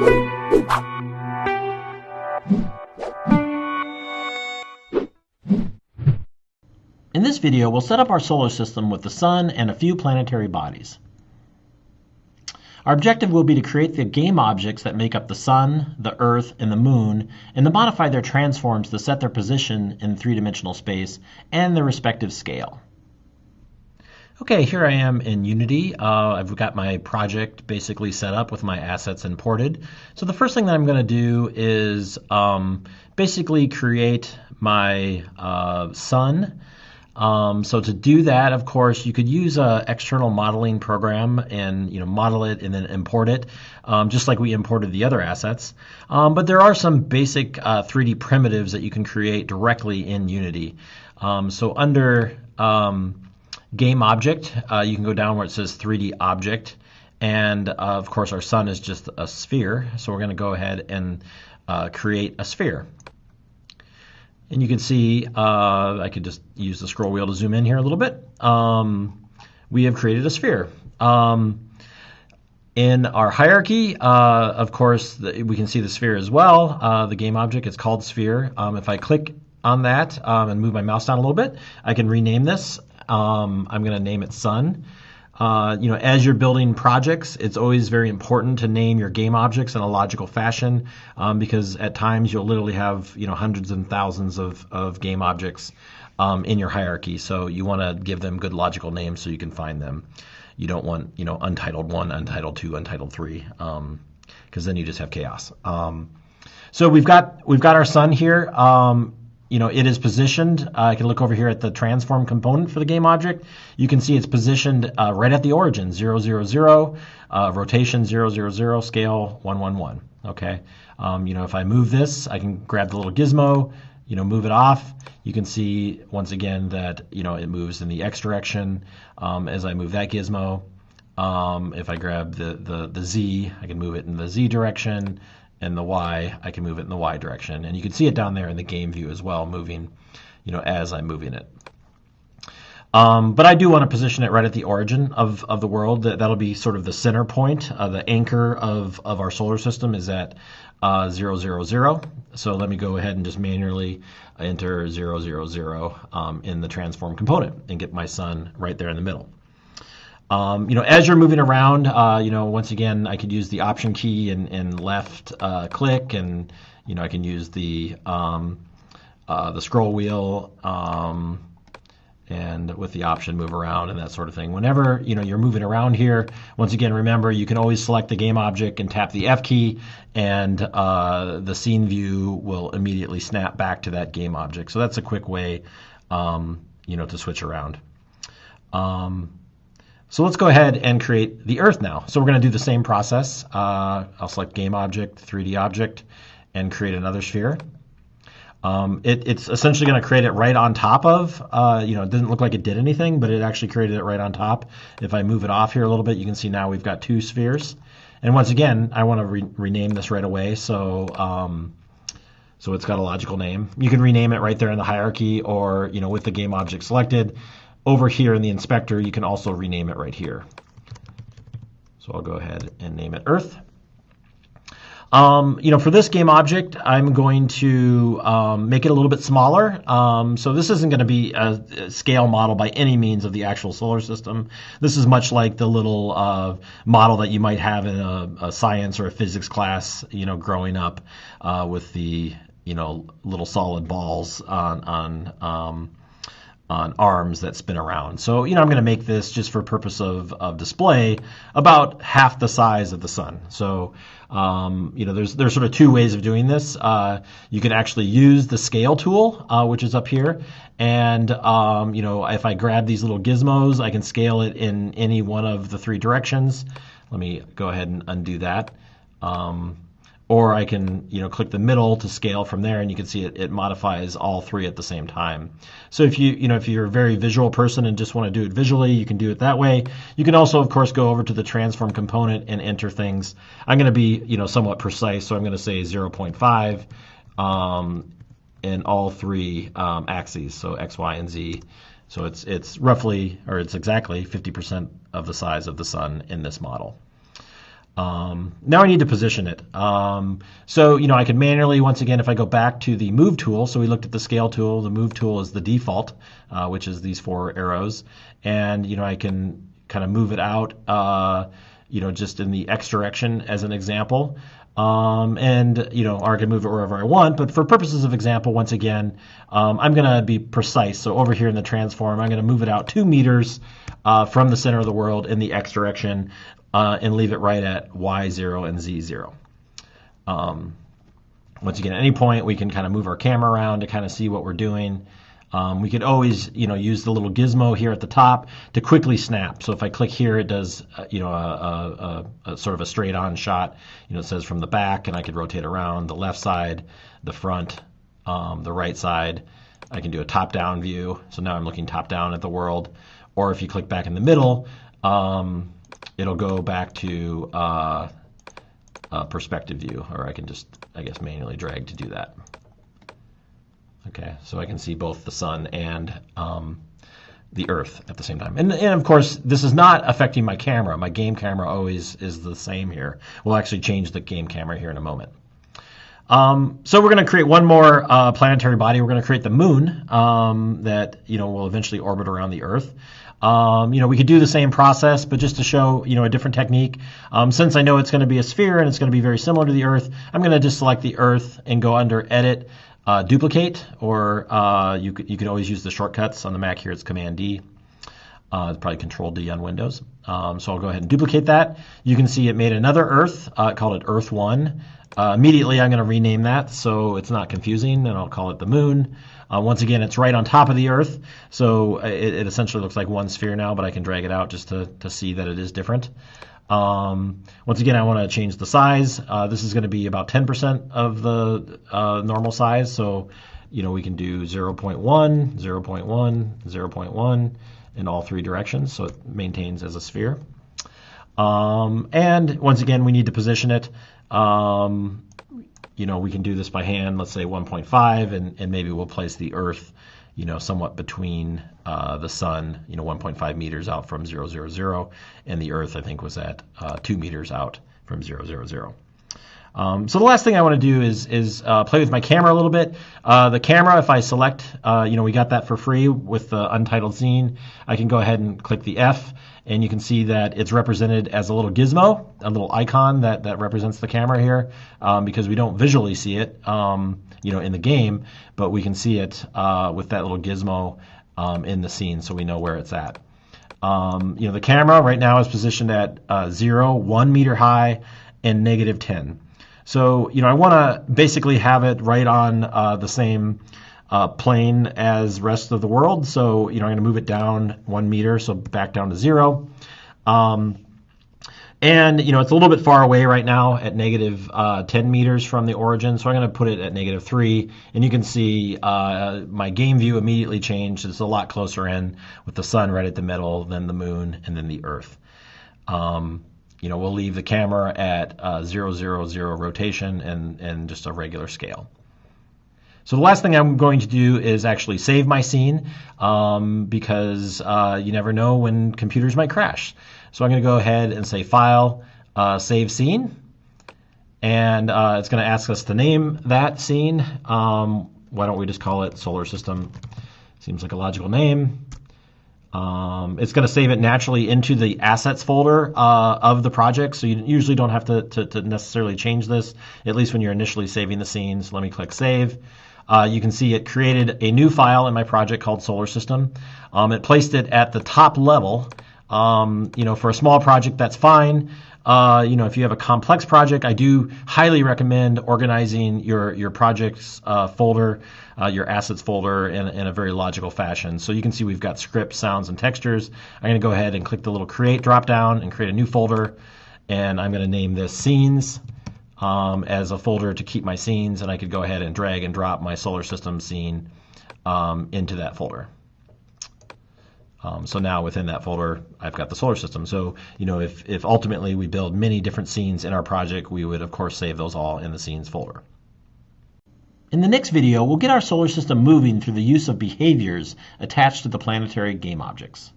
In this video, we'll set up our solar system with the sun and a few planetary bodies. Our objective will be to create the game objects that make up the sun, the earth, and the moon, and to modify their transforms to set their position in three-dimensional space and their respective scale. Okay, here I am in Unity. I've got my project basically set up with my assets imported. So the first thing that I'm going to do is basically create my sun. So to do that, of course, you could use an external modeling program and model it and then import it, just like we imported the other assets. But there are some basic 3D primitives that you can create directly in Unity. So under Game Object, you can go down where it says 3D Object, and of course our sun is just a sphere. So we're going to go ahead and create a sphere. And you can see, I could just use the scroll wheel to zoom in here a little bit. We have created a sphere. In our hierarchy, of course, we can see the sphere as well. The game object is called sphere. If I click on that and move my mouse down a little bit, I can rename this. I'm going to name it sun. As you're building projects, it's always very important to name your game objects in a logical fashion, because at times you'll literally have hundreds and thousands of game objects in your hierarchy. So you want to give them good logical names so you can find them. You don't want Untitled 1, Untitled 2, Untitled 3, because then you just have chaos. So we've got our sun here. It is positioned. I can look over here at the transform component for the game object. You can see it's positioned right at the origin, 0, 0, 0, rotation 0, 0, 0, scale 1, 1, 1. Okay. If I move this, I can grab the little gizmo, move it off. You can see once again that it moves in the X direction as I move that gizmo. If I grab the Z, I can move it in the Z direction. And the Y, I can move it in the Y direction. And you can see it down there in the game view as well, moving, as I'm moving it. But I do want to position it right at the origin of the world. That'll be sort of the center point. The anchor of our solar system is at 0, 0, 0. So let me go ahead and just manually enter 0, 0, 0 in the transform component and get my sun right there in the middle. As you're moving around, once again, I could use the Option key and left click, and I can use the scroll wheel and with the Option move around and that sort of thing. Whenever you're moving around here, once again, remember you can always select the game object and tap the F key, and the scene view will immediately snap back to that game object. So that's a quick way, to switch around. So let's go ahead and create the Earth now. So we're going to do the same process. I'll select Game Object, 3D Object, and create another sphere. It's essentially going to create it right on top of, it didn't look like it did anything, but it actually created it right on top. If I move it off here a little bit, you can see now we've got two spheres. And once again, I want to rename this right away. So it's got a logical name. You can rename it right there in the hierarchy, or, with the game object selected. Over here in the inspector, you can also rename it right here. So I'll go ahead and name it Earth. For this game object, I'm going to make it a little bit smaller. So this isn't going to be a scale model by any means of the actual solar system. This is much like the little model that you might have in a science or a physics class, growing up with the, little solid balls on arms that spin around. So, I'm going to make this just for purpose of display about half the size of the sun. So, there's sort of two ways of doing this. You can actually use the scale tool, which is up here. And, if I grab these little gizmos, I can scale it in any one of the three directions. Let me go ahead and undo that. Or I can, click the middle to scale from there, and you can see it modifies all three at the same time. So if if you're a very visual person and just want to do it visually, you can do it that way. You can also, of course, go over to the transform component and enter things. I'm going to be, somewhat precise, so I'm going to say 0.5 in all three axes, so X, Y, and Z. So it's roughly, or it's exactly 50% of the size of the sun in this model. Now I need to position it. So, I can manually, once again, if I go back to the move tool, so we looked at the scale tool, the move tool is the default, which is these 4 arrows. And, I can kind of move it out, just in the X direction as an example. Or I can move it wherever I want. But for purposes of example, once again, I'm going to be precise. So over here in the transform, I'm going to move it out 2 meters from the center of the world in the X direction. And leave it right at Y0 and Z0. Once again, at any point, we can kind of move our camera around to kind of see what we're doing. We could always, use the little gizmo here at the top to quickly snap. So if I click here, it does, a sort of a straight-on shot. It says from the back, and I could rotate around the left side, the front, the right side. I can do a top-down view. So now I'm looking top-down at the world. Or if you click back in the middle, it'll go back to perspective view, or I can just, manually drag to do that. Okay, so I can see both the sun and the Earth at the same time. And of course, this is not affecting my camera. My game camera always is the same here. We'll actually change the game camera here in a moment. So we're going to create one more planetary body. We're going to create the moon that will eventually orbit around the Earth. We could do the same process, but just to show, a different technique. Since I know it's going to be a sphere and it's going to be very similar to the Earth, I'm going to just select the Earth and go under Edit, Duplicate, or you could always use the shortcuts. On the Mac here, it's Command D. It's probably Control D on Windows. So I'll go ahead and duplicate that. You can see it made another Earth, called it Earth 1. Immediately, I'm going to rename that so it's not confusing, and I'll call it the moon. Once again, it's right on top of the Earth, so it essentially looks like one sphere now, but I can drag it out just to see that it is different. Once again, I want to change the size. This is going to be about 10% of the normal size, so we can do 0.1, 0.1, 0.1 in all 3 directions, so it maintains as a sphere. And once again, we need to position it. We can do this by hand, let's say 1.5, and maybe we'll place the Earth, somewhat between the sun, 1.5 meters out from 0, 0, 0, and the Earth, I think, was at 2 meters out from 0, 0, 0. So the last thing I want to do is play with my camera a little bit. The camera, if I select, we got that for free with the untitled scene. I can go ahead and click the F, and you can see that it's represented as a little gizmo, a little icon that represents the camera here, because we don't visually see it, in the game, but we can see it with that little gizmo in the scene, so we know where it's at. The camera right now is positioned at 0, 1 meter high, and -10. So, I want to basically have it right on the same plane as rest of the world. So, I'm going to move it down 1 meter, so back down to 0. And, it's a little bit far away right now at -10 meters from the origin. So I'm going to put it at -3. And you can see my game view immediately changed. It's a lot closer in with the sun right at the middle, then the moon, and then the Earth. We'll leave the camera at 0, 0, 0 rotation and just a regular scale. So the last thing I'm going to do is actually save my scene because you never know when computers might crash. So I'm going to go ahead and say File, Save Scene. And it's going to ask us to name that scene. Why don't we just call it Solar System? Seems like a logical name. It's going to save it naturally into the assets folder of the project, so you usually don't have to necessarily change this, at least when you're initially saving the scene. So let me click Save. You can see it created a new file in my project called Solar System. It placed it at the top level. For a small project, that's fine. If you have a complex project, I do highly recommend organizing your project's folder, your assets folder in a very logical fashion. So you can see we've got scripts, sounds, and textures. I'm going to go ahead and click the little Create drop-down and create a new folder. And I'm going to name this Scenes as a folder to keep my scenes. And I could go ahead and drag and drop my Solar System scene into that folder. So now within that folder, I've got the solar system. So, if ultimately we build many different scenes in our project, we would, of course, save those all in the scenes folder. In the next video, we'll get our solar system moving through the use of behaviors attached to the planetary game objects.